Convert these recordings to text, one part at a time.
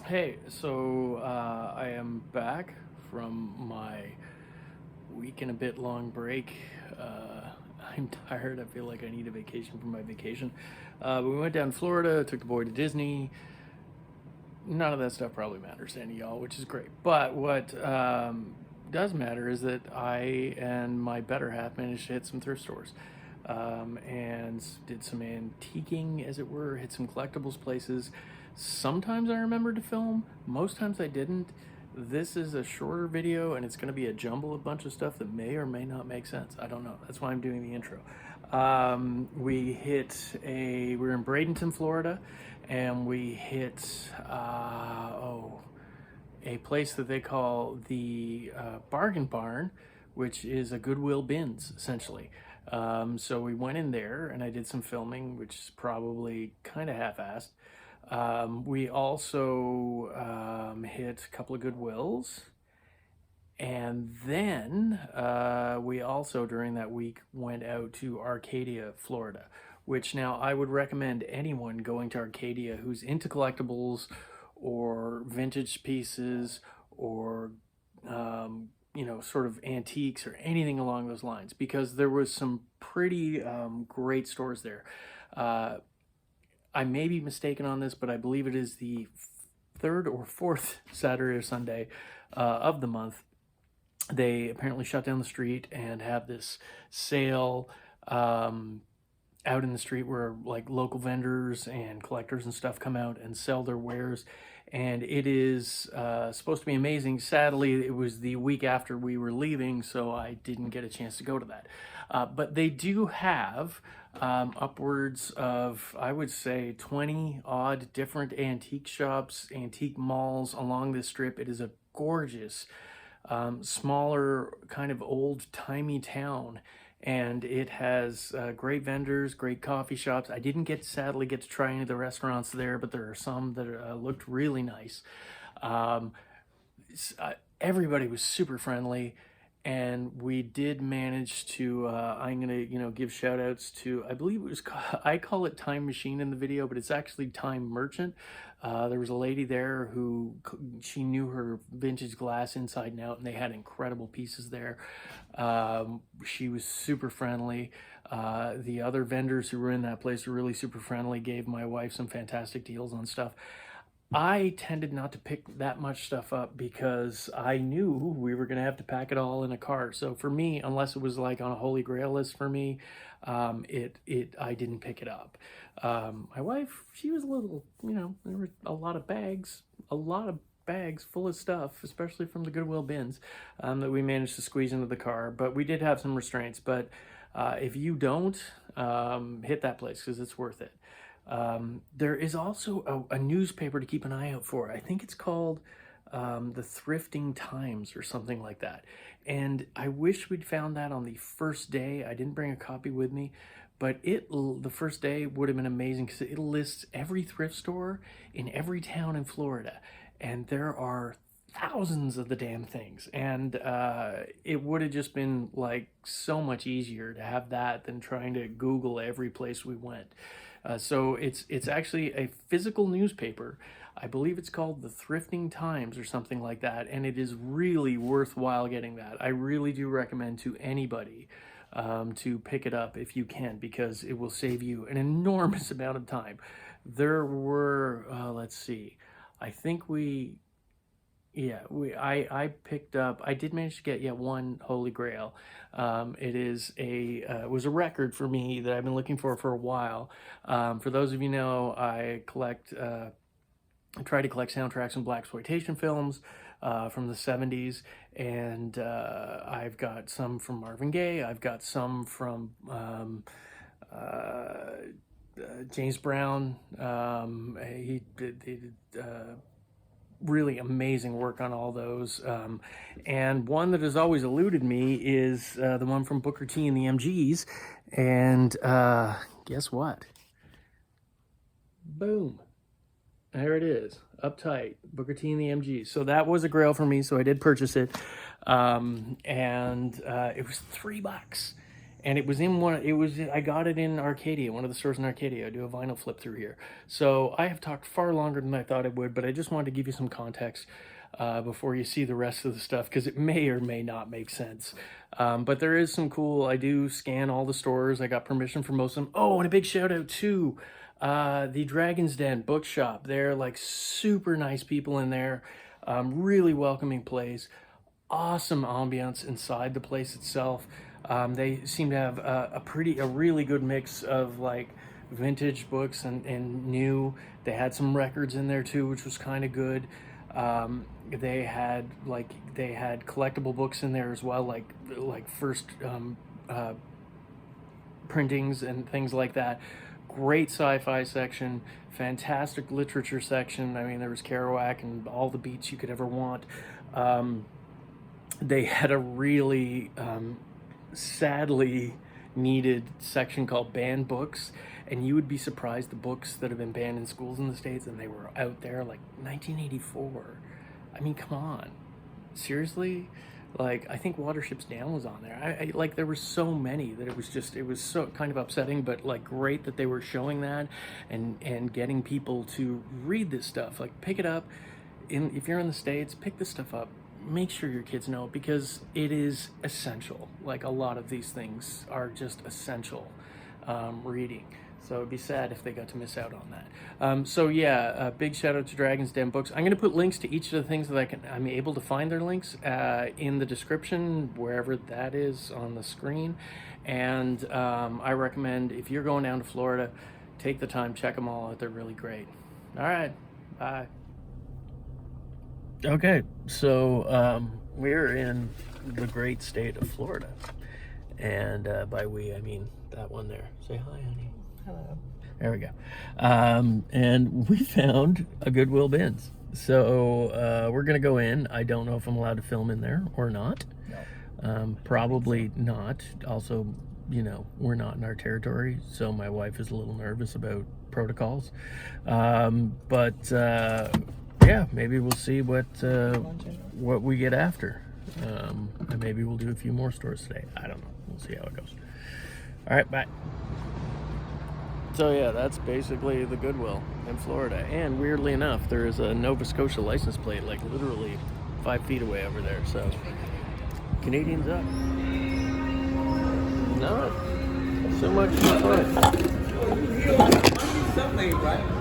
Hey, so I am back from my week and a bit long break. Uh, I'm tired. I feel like I need a vacation from my vacation. But we went down to Florida, took the boy to Disney. None of that stuff probably matters to any of y'all, which is great. But what does matter is that I and my better half managed to hit some thrift stores and did some antiquing, as it were, hit some collectibles places. Sometimes I remembered to film, most times I didn't. This is a shorter video and it's going to be a jumble of bunch of stuff that may or may not make sense. I don't know. That's why I'm doing the intro. We're in Bradenton, Florida, and we hit, a place that they call the Bargain Barn, which is a Goodwill bins, essentially. So we went in there and I did some filming, which is probably kind of half-assed. We also hit a couple of Goodwills. And then we also, during that week, went out to Arcadia, Florida, which now I would recommend anyone going to Arcadia who's into collectibles or vintage pieces or, sort of antiques or anything along those lines, because there was some pretty great stores there. Uh, I may be mistaken on this, but I believe it is the third or fourth Saturday or Sunday of the month. They apparently shut down the street and have this sale out in the street where like local vendors and collectors and stuff come out and sell their wares. And it is supposed to be amazing. Sadly, it was the week after we were leaving, so I didn't get a chance to go to that. But they do have upwards of, I would say, 20 odd different antique shops, antique malls along this strip. It is a gorgeous, smaller, kind of old-timey town, and it has great vendors, great coffee shops. I didn't sadly get to try any of the restaurants there, but there are some that looked really nice. Um, Everybody was super friendly, and we did manage to I'm gonna give shout outs to, I believe it was I call it Time Machine in the video, but it's actually Time Merchant. There was a lady there who, she knew her vintage glass inside and out, and they had incredible pieces there. She was super friendly. The other vendors who were in that place were really super friendly, gave my wife some fantastic deals on stuff. I tended not to pick that much stuff up because I knew we were going to have to pack it all in a car. So for me, unless it was like on a holy grail list for me, I didn't pick it up. My wife, she was a little, there were a lot of bags full of stuff, especially from the Goodwill bins, that we managed to squeeze into the car. But we did have some restraints. But if you don't, hit that place because it's worth it. There is also a newspaper to keep an eye out for. I think it's called the Thrifting Times or something like that. And I wish we'd found that on the first day. I didn't bring a copy with me, but the first day would have been amazing because it lists every thrift store in every town in Florida. And there are thousands of the damn things, and it would have just been like so much easier to have that than trying to Google every place we went. So it's actually a physical newspaper. I believe it's called the Thrifting Times or something like that, and it is really worthwhile getting that. I really do recommend to anybody to pick it up if you can, because it will save you an enormous amount of time. There were, let's see, I think I picked up, I did manage to get one Holy Grail. It was a record for me that I've been looking for a while. For those of you know, I try to collect soundtracks and blaxploitation films from the 70s, and I've got some from Marvin Gaye. I've got some from James Brown. He did really amazing work on all those. And one that has always eluded me is the one from Booker T and the MGs. And guess what? Boom. There it is. Uptight. Booker T and the MGs. So that was a grail for me, so I did purchase it. And it was $3. and it was in one. It was I got it in Arcadia, one of the stores in Arcadia. I do a vinyl flip through here, so I have talked far longer than I thought I would. But I just wanted to give you some context before you see the rest of the stuff, because it may or may not make sense. But there is some cool. I do scan all the stores. I got permission for most of them. Oh, and a big shout out to the Dragon's Den bookshop. They're like super nice people in there. Really welcoming place. Awesome ambiance inside the place itself. They seem to have a really good mix of like vintage books and new. They had some records in there too, which was kind of good. They had collectible books in there as well, like first printings and things like that. Great sci-fi section, fantastic literature section. I mean, there was Kerouac and all the beats you could ever want. They had a really sadly needed section called banned books, and you would be surprised the books that have been banned in schools in the States, and they were out there like 1984. I mean, come on, seriously? Like, I think Watership's Down was on there. I like, there were so many that it was so kind of upsetting, but like great that they were showing that and getting people to read this stuff. Like, pick it up. If you're in the States, pick this stuff up. Make sure your kids know, because it is essential. Like, a lot of these things are just essential reading. So it'd be sad if they got to miss out on that. So yeah, a big shout out to Dragon's Den Books. I'm going to put links to each of the things that I'm able to find their links in the description, wherever that is on the screen. And I recommend, if you're going down to Florida, take the time, check them all out. They're really great. All right, bye. Okay, so we're in the great state of Florida. And by we, I mean that one there. Say hi, honey. Hello. There we go. And we found a Goodwill bins. So we're going to go in. I don't know if I'm allowed to film in there or not. No. Probably not. Also, you know, we're not in our territory, so my wife is a little nervous about protocols. But yeah, maybe we'll see what we get after. And maybe we'll do a few more stores today. I don't know. We'll see how it goes. All right, bye. So yeah, that's basically the Goodwill in Florida. And weirdly enough, there is a Nova Scotia license plate, like literally 5 feet away over there. So Canadians up. Not so much fun. Something, right?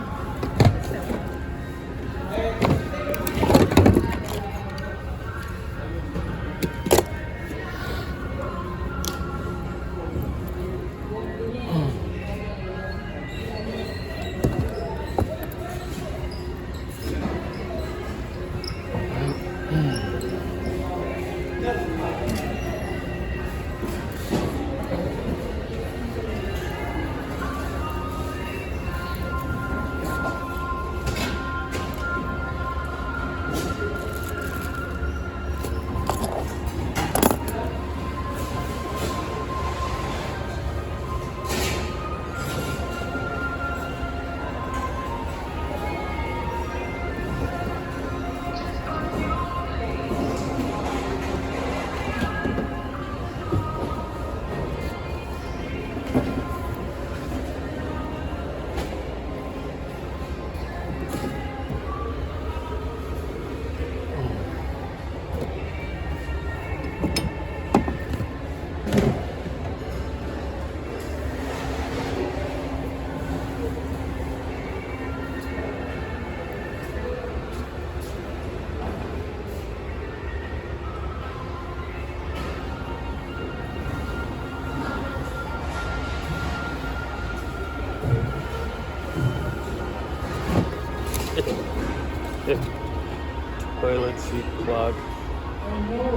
Toilet seat plug.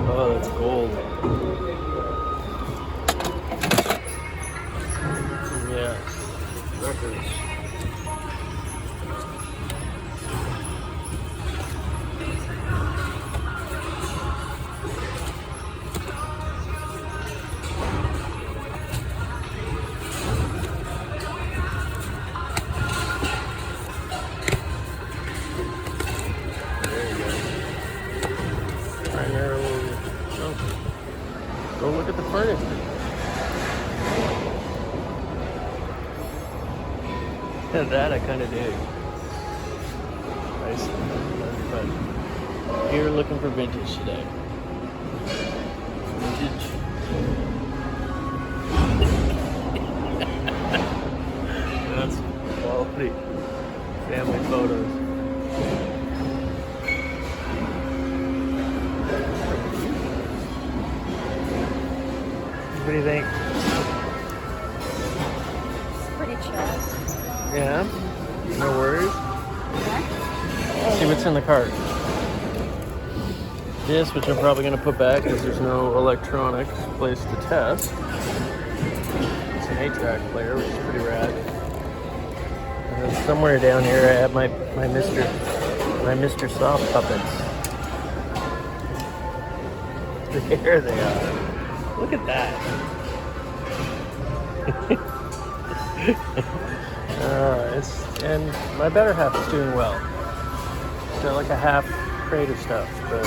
Oh, that's gold. Yeah. Records. Go look at the furniture. That I kind of dig. Nice. But here looking for vintage today. Vintage. That's quality family photos. What do you think? It's pretty chill. Yeah? No worries? Yeah. Let's see what's in the cart. This, which I'm probably going to put back because there's no electronic place to test. It's an 8-track player, which is pretty rad. And then somewhere down here I have my Mr. Soft puppets. There they are. Look at that. And my better half is doing well. Got like a half crate of stuff, but.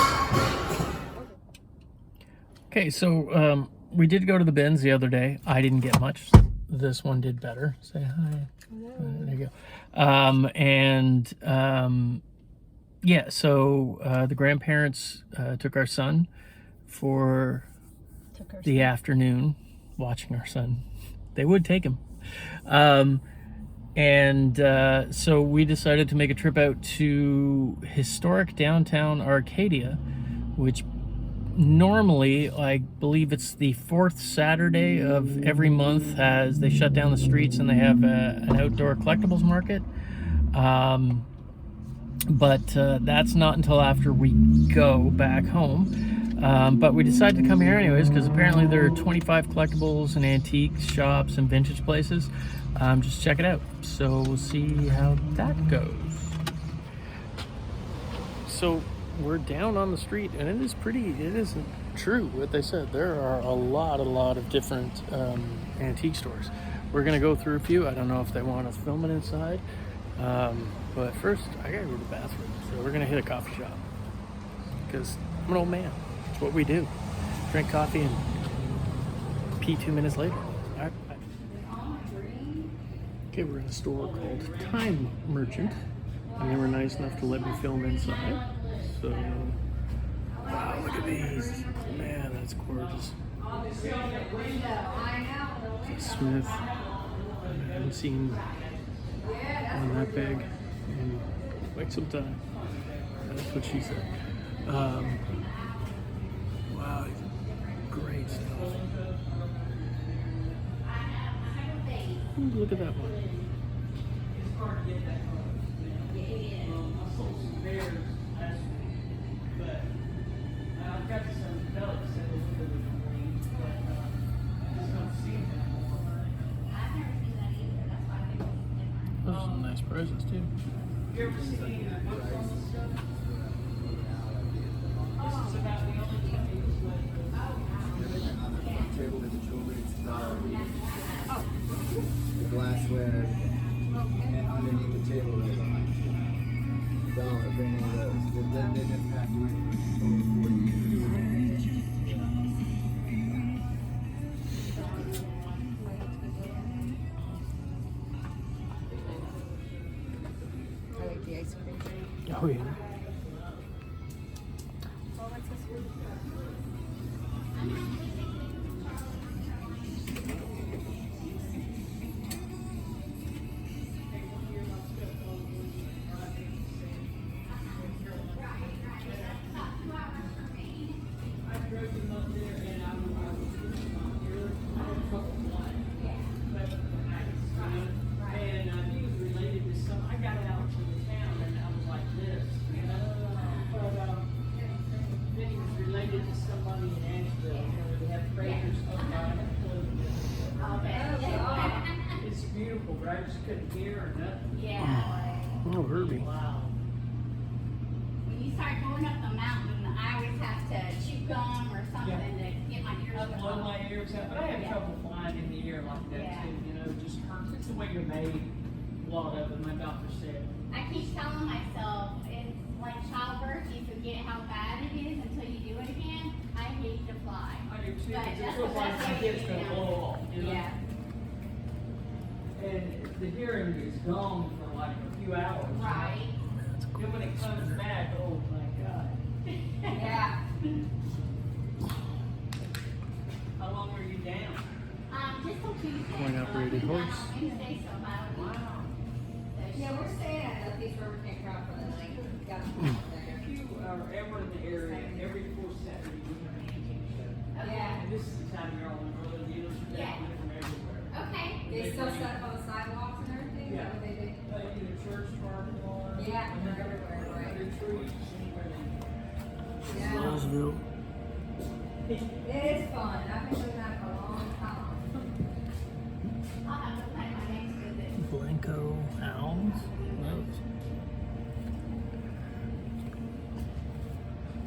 Okay, so we did go to the bins the other day. I didn't get much. This one did better. Say hi. There you go. Yeah, so the grandparents took our son for the afternoon, watching our son. They would take him. So we decided to make a trip out to historic downtown Arcadia, which normally, I believe it's the 4th Saturday of every month, as they shut down the streets and they have an outdoor collectibles market. But that's not until after we go back home. But we decided to come here anyways because apparently there are 25 collectibles and antique shops and vintage places. Just check it out. So we'll see how that goes. So we're down on the street, and it isn't true what they said. There are a lot of different antique stores. We're gonna go through a few. I don't know if they want us filming inside. But first, I gotta go to the bathroom. So we're gonna hit a coffee shop because I'm an old man. It's what we do. Drink coffee and pee 2 minutes later. All right, bye. Okay, we're in a store called Time Merchant, and they were nice enough to let me film inside. So, wow, look at these. Man, that's gorgeous. Smith. I haven't seen one that big in quite some time. That's what she said. Wow, great stuff. Ooh, look at that one. Those are some nice prices too. The glassware and underneath the table $1 for any of those. They didn't have to over 40 years. I like the ice cream. Oh yeah. Well, what's this one? It's beautiful, but I just couldn't hear or nothing. Yeah. Oh, Herbie. Wow. When you start going up the mountain, I always have to chew gum or something to get my ears I blow open. my ears out, but I have Yeah. trouble flying in the air like that Yeah. too. You know, it just hurts. It's the way you're made. A lot of it, my doctor said. I keep telling myself, it's like childbirth, you forget how bad it is until you do it again. I hate to fly. I do too, But because it that's feels the like best my way to kid's get gonna down. blow off. You know? Yeah. And the hearing is gone for like a few hours. Right. Then when it comes back, oh my God. Yeah. How long were you down? Just till Tuesday. Coin-operated horse. Wednesday, so about a week. Wow. Yeah, we're staying at the Peace River Campground for the night. Got there. If you are ever in the area, every fourth Saturday we have an antique show. Yeah. And this is the time you're all the early dealers are down there from everywhere. Okay. They still set up on the sidewalks and everything? Is that what they do? Either church, parking lot. Yeah, they're everywhere, right. Retreats, anywhere they Yeah. Roseville. It is fun. I've been doing that for a long time. I'll have to plan my next visit. Blanco Owls.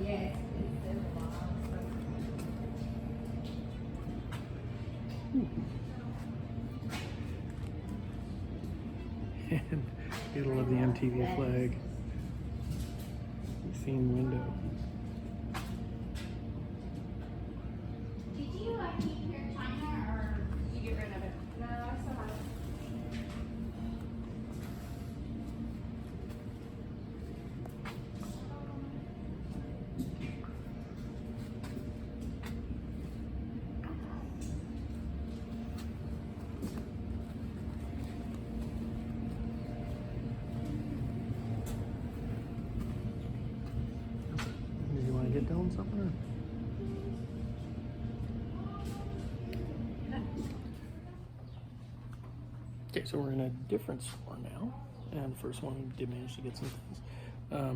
Yes, it's been a while. And you love the MTV flag. Theme window. Did you keep your china or you get rid of it? No, I still have it. Do you want to get doing something? Or? Okay, so we're in a different store now, and the first one we did manage to get some things,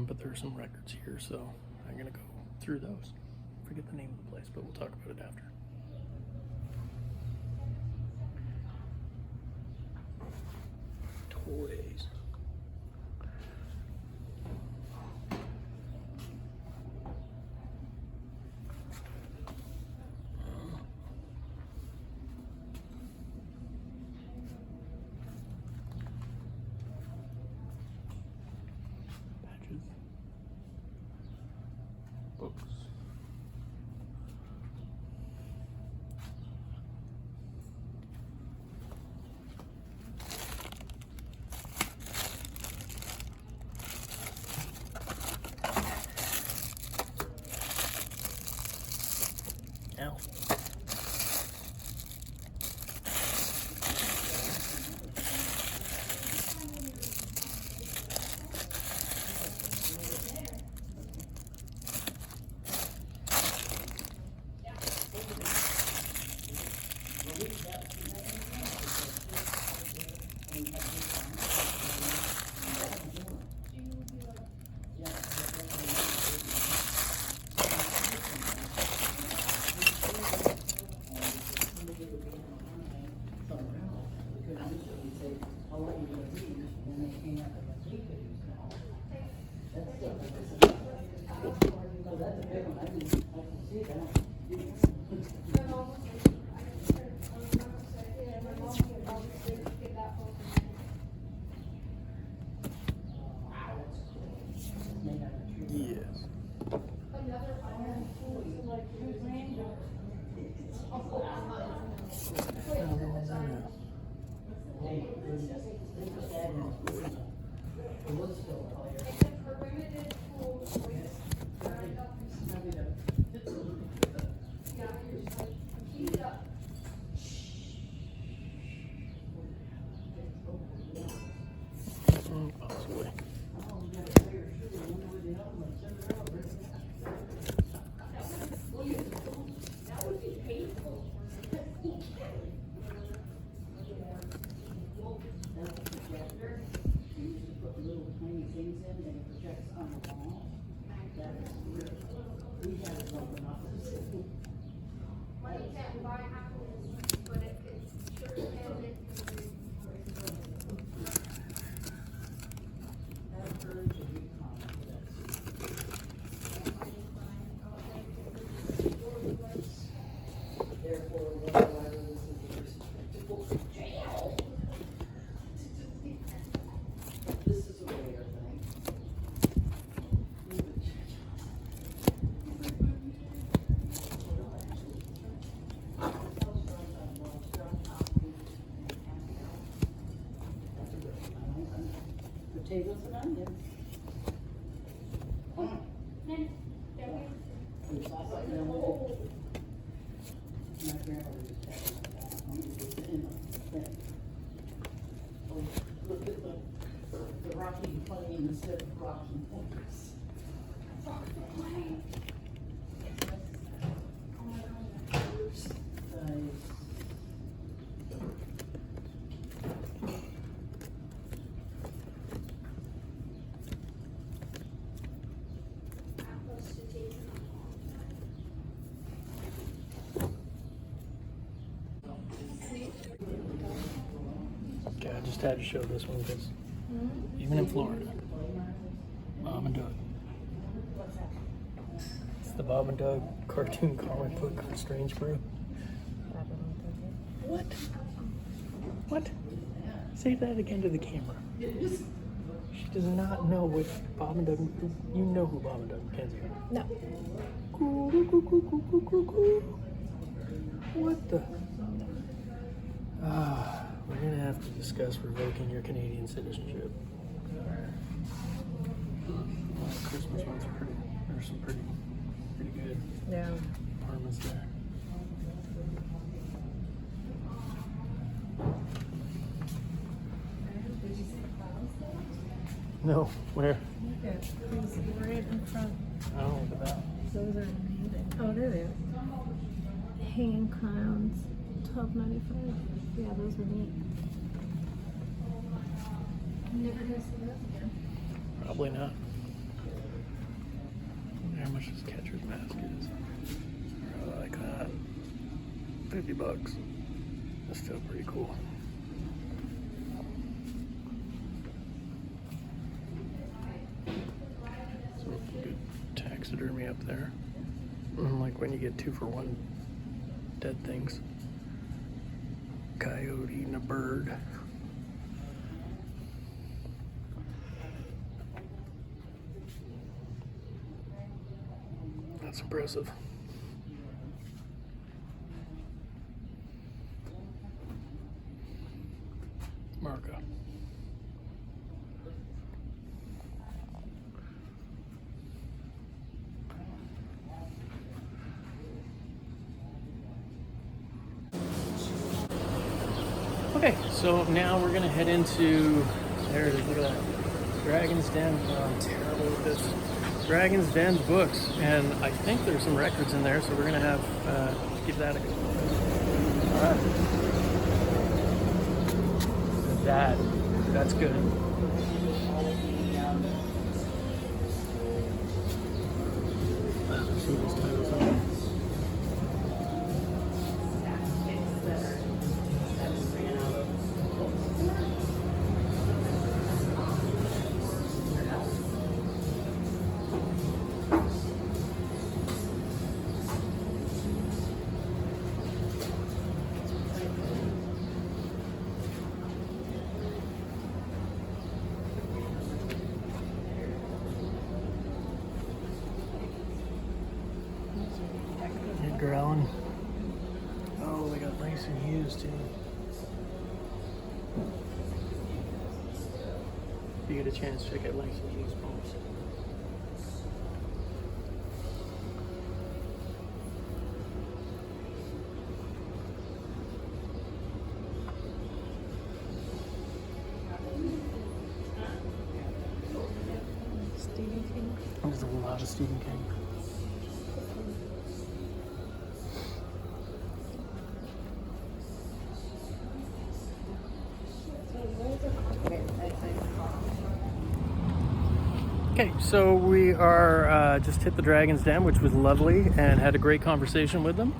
but there are some records here, so I'm gonna go through those. Forget the name of the place, but we'll talk about it after. Toys. Patches. Books. Ow. Yes. Possibly. instead of Rocky Pointers. Okay, I just had to show this one because even in Florida, Bob and Doug. It's the Bob and Doug cartoon comic book Strange Brew. What? What? Say that again to the camera. She does not know what Bob and Doug. You know who Bob and Doug Mackenzie are. No. What the? We're gonna have to discuss revoking your Canadian citizenship. Christmas ones are pretty. There's some pretty good Yeah. apartments there. No, where? Look at these right in front. Oh, look at that. Those are amazing. Oh, there they are. Hanging clowns, $12.95. Yeah, those are neat. Never gonna see those again. Probably not. How much this catcher's mask is? Like that. $50. That's still pretty cool. So good taxidermy up there. Like when you get 2 for 1 dead things. Coyote eating a bird. That's impressive. Marco. Okay, so now we're gonna head into, there it is, look at that. Dragon's Den. Oh, I'm terrible with this. Dragon's Den books, and I think there's some records in there, so we're gonna have give that a go. All right. That's good. See these titles on there. Growling. Oh, they got Lacy Hughes too. If you get a chance, check out Lacy Hughes poems. Stephen King. There's a lot of Stephen King. Okay, so we are just hit the Dragon's Den, which was lovely, and had a great conversation with them.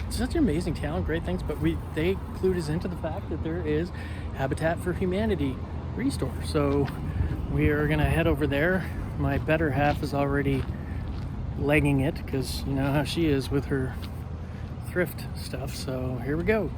It's such an amazing town, great things, but they clued us into the fact that there is Habitat for Humanity restore. So we are gonna head over there. My better half is already legging it because you know how she is with her thrift stuff. So here we go.